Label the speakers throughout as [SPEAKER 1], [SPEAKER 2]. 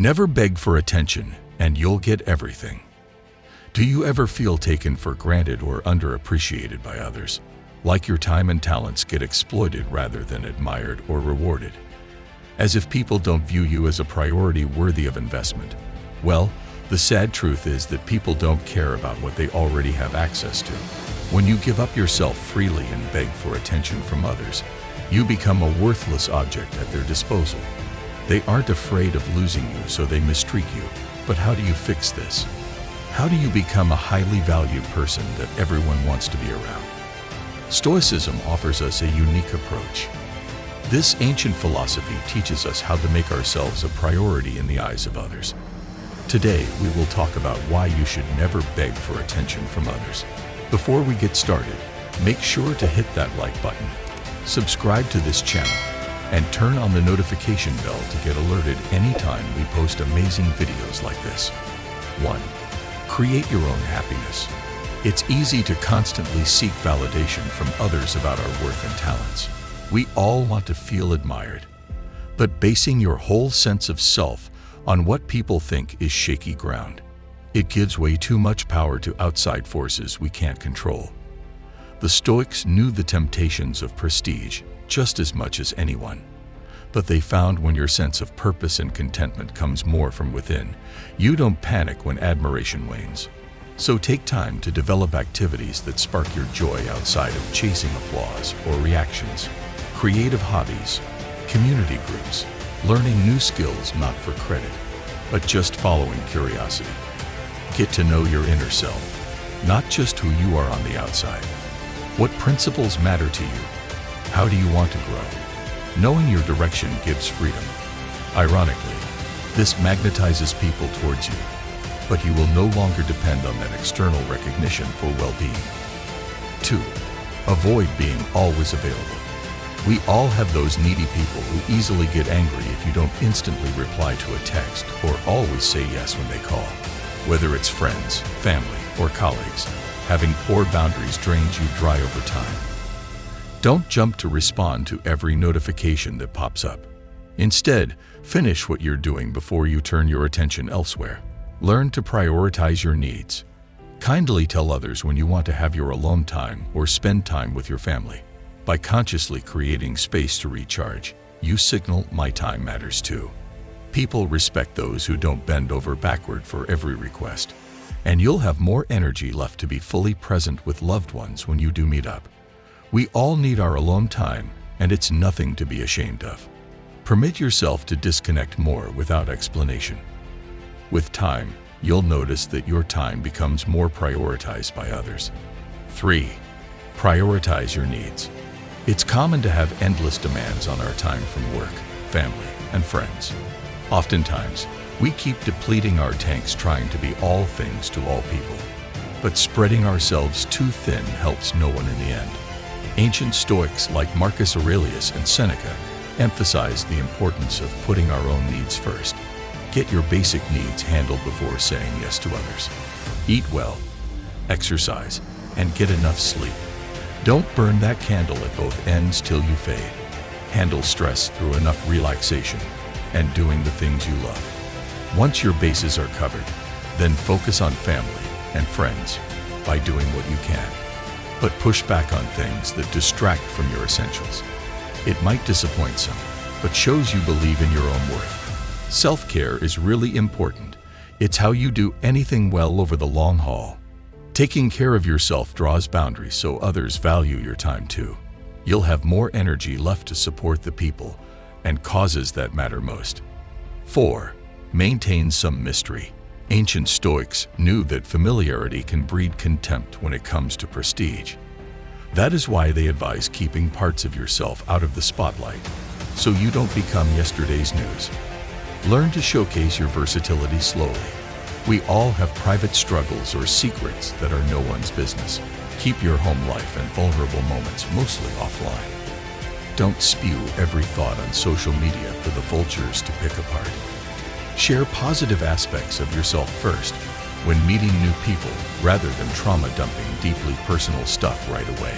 [SPEAKER 1] Never beg for attention, and you'll get everything. Do you ever feel taken for granted or underappreciated by others? Like your time and talents get exploited rather than admired or rewarded? As if people don't view you as a priority worthy of investment? Well, the sad truth is that people don't care about what they already have access to. When you give up yourself freely and beg for attention from others, you become a worthless object at their disposal. They aren't afraid of losing you, so they mistreat you. But how do you fix this? How do you become a highly valued person that everyone wants to be around? Stoicism offers us a unique approach. This ancient philosophy teaches us how to make ourselves a priority in the eyes of others. Today, we will talk about why you should never beg for attention from others. Before we get started, make sure to hit that like button, subscribe to this channel, and turn on the notification bell to get alerted anytime we post amazing videos like this. 1. Create your own happiness. It's easy to constantly seek validation from others about our worth and talents. We all want to feel admired. But basing your whole sense of self on what people think is shaky ground. It gives way too much power to outside forces we can't control. The Stoics knew the temptations of prestige just as much as anyone. But they found when your sense of purpose and contentment comes more from within, you don't panic when admiration wanes. So take time to develop activities that spark your joy outside of chasing applause or reactions. Creative hobbies, community groups, learning new skills not for credit, but just following curiosity. Get to know your inner self, not just who you are on the outside. What principles matter to you? How do you want to grow? Knowing your direction gives freedom. Ironically, this magnetizes people towards you, but you will no longer depend on that external recognition for well-being. 2. Avoid being always available. We all have those needy people who easily get angry if you don't instantly reply to a text or always say yes when they call. Whether it's friends, family, or colleagues, having poor boundaries drains you dry over time. Don't jump to respond to every notification that pops up. Instead, finish what you're doing before you turn your attention elsewhere. Learn to prioritize your needs. Kindly tell others when you want to have your alone time or spend time with your family. By consciously creating space to recharge, you signal my time matters too. People respect those who don't bend over backward for every request. And you'll have more energy left to be fully present with loved ones when you do meet up. We all need our alone time, and it's nothing to be ashamed of. Permit yourself to disconnect more without explanation. With time, you'll notice that your time becomes more prioritized by others. 3. Prioritize your needs. It's common to have endless demands on our time from work, family, and friends. Oftentimes, we keep depleting our tanks trying to be all things to all people. But spreading ourselves too thin helps no one in the end. Ancient Stoics like Marcus Aurelius and Seneca emphasized the importance of putting our own needs first. Get your basic needs handled before saying yes to others. Eat well, exercise, and get enough sleep. Don't burn that candle at both ends till you fade. Handle stress through enough relaxation and doing the things you love. Once your bases are covered, then focus on family and friends by doing what you can. But push back on things that distract from your essentials. It might disappoint some, but shows you believe in your own worth. Self-care is really important. It's how you do anything well over the long haul. Taking care of yourself draws boundaries so others value your time too. You'll have more energy left to support the people and causes that matter most. 4. Maintain some mystery. Ancient Stoics knew that familiarity can breed contempt when it comes to prestige. That is why they advise keeping parts of yourself out of the spotlight, so you don't become yesterday's news. Learn to showcase your versatility slowly. We all have private struggles or secrets that are no one's business. Keep your home life and vulnerable moments mostly offline. Don't spew every thought on social media for the vultures to pick apart. Share positive aspects of yourself first when meeting new people rather than trauma dumping deeply personal stuff right away.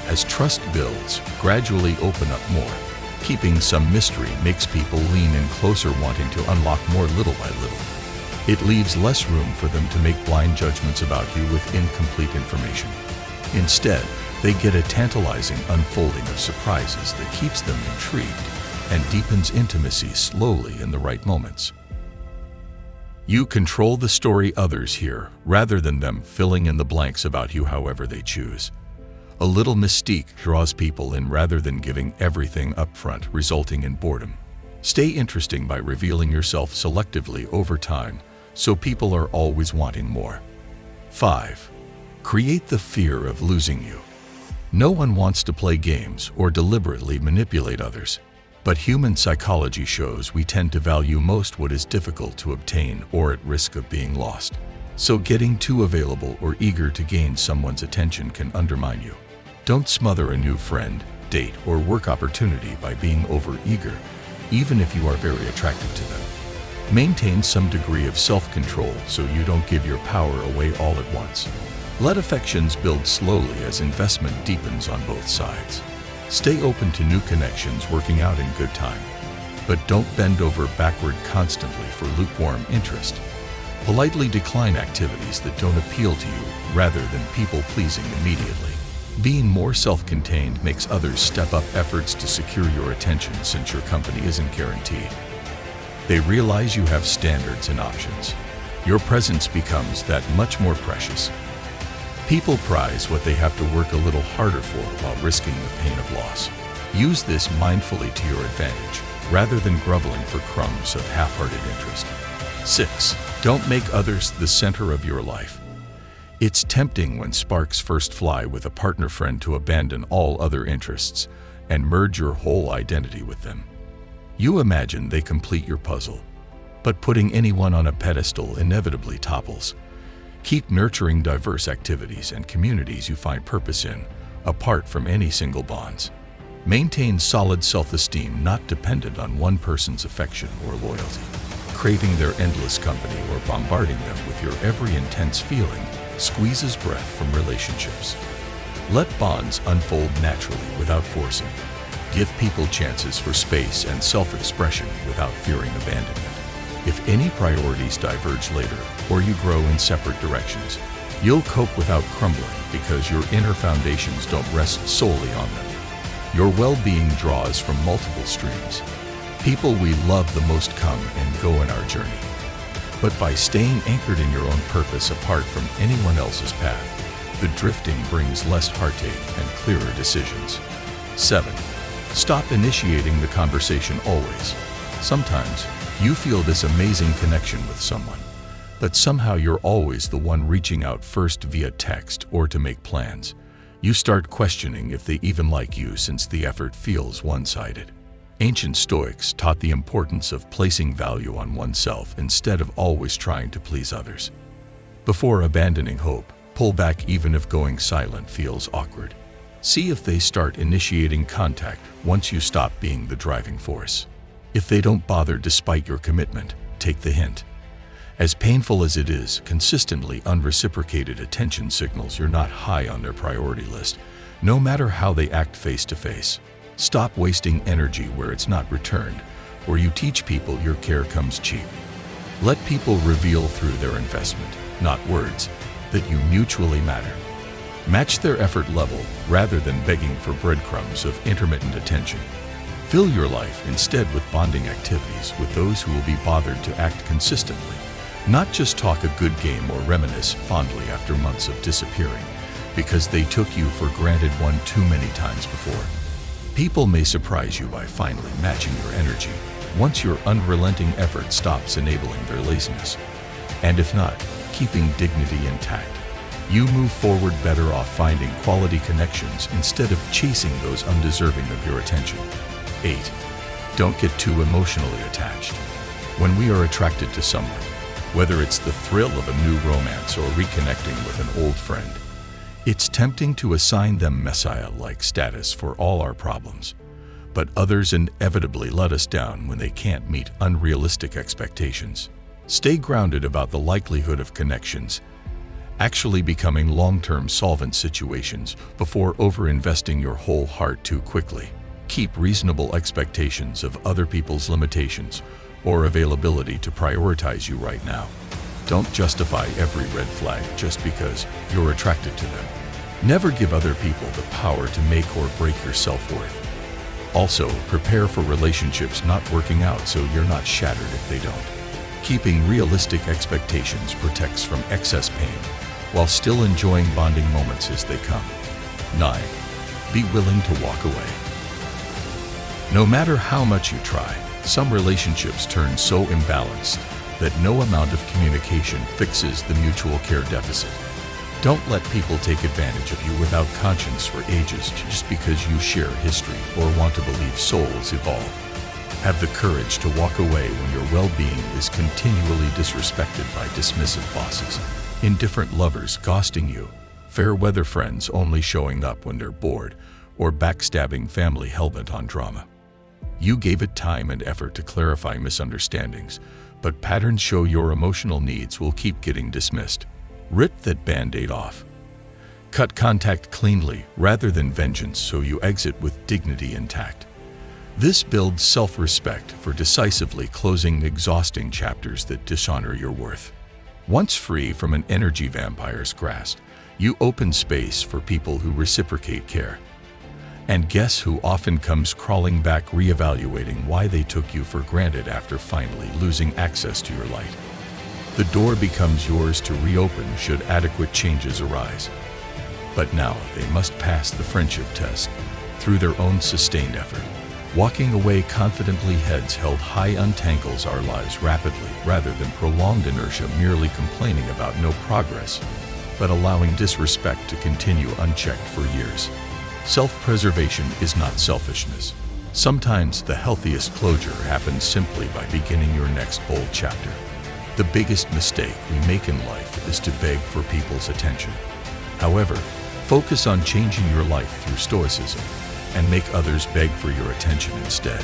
[SPEAKER 1] As trust builds, gradually open up more. Keeping some mystery makes people lean in closer, wanting to unlock more little by little. It leaves less room for them to make blind judgments about you with incomplete information. Instead, they get a tantalizing unfolding of surprises that keeps them intrigued and deepens intimacy slowly in the right moments. You control the story others hear, rather than them filling in the blanks about you however they choose. A little mystique draws people in rather than giving everything up front, resulting in boredom. Stay interesting by revealing yourself selectively over time, so people are always wanting more. 5. Create the fear of losing you. No one wants to play games or deliberately manipulate others, but human psychology shows we tend to value most what is difficult to obtain or at risk of being lost. So getting too available or eager to gain someone's attention can undermine you. Don't smother a new friend, date, or work opportunity by being overeager, even if you are very attracted to them. Maintain some degree of self-control so you don't give your power away all at once. Let affections build slowly as investment deepens on both sides. Stay open to new connections working out in good time, but don't bend over backward constantly for lukewarm interest. Politely decline activities that don't appeal to you rather than people-pleasing immediately. Being more self-contained makes others step up efforts to secure your attention since your company isn't guaranteed. They realize you have standards and options. Your presence becomes that much more precious. People prize what they have to work a little harder for while risking the pain of loss. Use this mindfully to your advantage, rather than groveling for crumbs of half-hearted interest. 6. Don't make others the center of your life. It's tempting when sparks first fly with a partner friend to abandon all other interests and merge your whole identity with them. You imagine they complete your puzzle, but putting anyone on a pedestal inevitably topples. Keep nurturing diverse activities and communities you find purpose in, apart from any single bonds. Maintain solid self-esteem not dependent on one person's affection or loyalty. Craving their endless company or bombarding them with your every intense feeling squeezes breath from relationships. Let bonds unfold naturally without forcing. Give people chances for space and self-expression without fearing abandonment. If any priorities diverge later or you grow in separate directions, you'll cope without crumbling because your inner foundations don't rest solely on them. Your well-being draws from multiple streams. People we love the most come and go in our journey. But by staying anchored in your own purpose apart from anyone else's path, the drifting brings less heartache and clearer decisions. 7. Stop initiating the conversation always. Sometimes, you feel this amazing connection with someone, but somehow you're always the one reaching out first via text or to make plans. You start questioning if they even like you since the effort feels one-sided. Ancient Stoics taught the importance of placing value on oneself instead of always trying to please others. Before abandoning hope, pull back even if going silent feels awkward. See if they start initiating contact once you stop being the driving force. If they don't bother despite your commitment, take the hint. As painful as it is, consistently unreciprocated attention signals you're not high on their priority list, no matter how they act face-to-face. Stop wasting energy where it's not returned, or you teach people your care comes cheap. Let people reveal through their investment, not words, that you mutually matter. Match their effort level rather than begging for breadcrumbs of intermittent attention. Fill your life instead with bonding activities with those who will be bothered to act consistently, not just talk a good game or reminisce fondly after months of disappearing, because they took you for granted one too many times before. People may surprise you by finally matching your energy once your unrelenting effort stops enabling their laziness. And if not, keeping dignity intact. You move forward better off finding quality connections instead of chasing those undeserving of your attention. 8. Don't get too emotionally attached. When we are attracted to someone, whether it's the thrill of a new romance or reconnecting with an old friend, it's tempting to assign them messiah-like status for all our problems. But others inevitably let us down when they can't meet unrealistic expectations. Stay grounded about the likelihood of connections actually becoming long-term solvent situations before over-investing your whole heart too quickly. Keep reasonable expectations of other people's limitations or availability to prioritize you right now. Don't justify every red flag just because you're attracted to them. Never give other people the power to make or break your self-worth. Also, prepare for relationships not working out so you're not shattered if they don't. Keeping realistic expectations protects from excess pain while still enjoying bonding moments as they come. 9. Be willing to walk away. No matter how much you try, some relationships turn so imbalanced that no amount of communication fixes the mutual care deficit. Don't let people take advantage of you without conscience for ages just because you share history or want to believe souls evolve. Have the courage to walk away when your well-being is continually disrespected by dismissive bosses, indifferent lovers ghosting you, fair-weather friends only showing up when they're bored, or backstabbing family hell-bent on drama. You gave it time and effort to clarify misunderstandings, but patterns show your emotional needs will keep getting dismissed. Rip that Band-Aid off. Cut contact cleanly rather than vengeance so you exit with dignity intact. This builds self-respect for decisively closing exhausting chapters that dishonor your worth. Once free from an energy vampire's grasp, you open space for people who reciprocate care. And guess who often comes crawling back reevaluating why they took you for granted after finally losing access to your light. The door becomes yours to reopen should adequate changes arise. But now they must pass the friendship test through their own sustained effort. Walking away confidently, heads held high, untangles our lives rapidly rather than prolonged inertia merely complaining about no progress, but allowing disrespect to continue unchecked for years. Self-preservation is not selfishness. Sometimes the healthiest closure happens simply by beginning your next bold chapter. The biggest mistake we make in life is to beg for people's attention. However, focus on changing your life through Stoicism and make others beg for your attention instead.